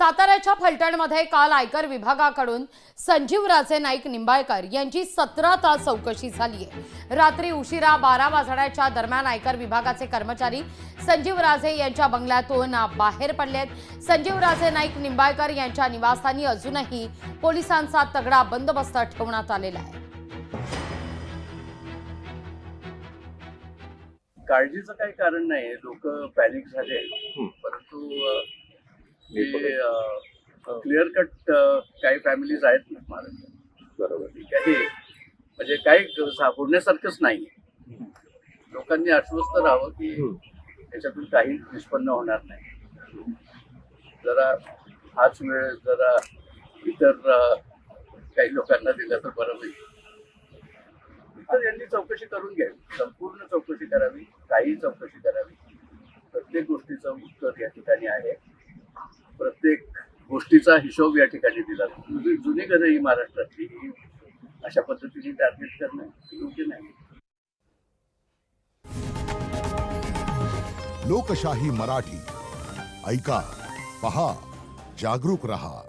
साताऱ्याच्या फलटणमध्ये काल आयकर विभागाकडून संजीवराजे नाईक निंबाळकर यांची 17 तास चौकशी झाली आहे। रात्री उशिरा 12 वाजण्याच्या दरम्यान आयकर विभागाचे कर्मचारी संजीवराजे यांच्या बंगल्यातून बाहेर पडलेत। संजीवराजे नाईक निंबाळकर यांच्या निवासस्थानी अजूनही पोलिसांचा तगडा बंदोबस्त ठेवण्यात आलेला आहे। काळजीचं काही कारण नाही, लोक पॅनिक झाले, परंतु क्लिअर कट काही फॅमिलीज आहेत ना महाराष्ट्रात, बरोबर, काही म्हणजे काही बोलण्यासारखंच नाही। लोकांनी आश्वस्त राहावं की त्याच्यातून काही निष्पन्न होणार नाही। जरा हाच वेळ जरा इतर काही लोकांना दिला तर बरं होईल। तर यांनी चौकशी करून घ्यावी, संपूर्ण चौकशी करावी, काही चौकशी करावी। प्रत्येक गोष्टीचं उत्तर या ठिकाणी आहे, प्रत्येक गोष्टीचा हिशोब या ठिकाणी दिला। जुनी गरज ही महाराष्ट्रातली अशा पद्धतीने टार्गेट करणं योग्य नाही। लोकशाही मराठी ऐका, पहा, जागरूक रहा।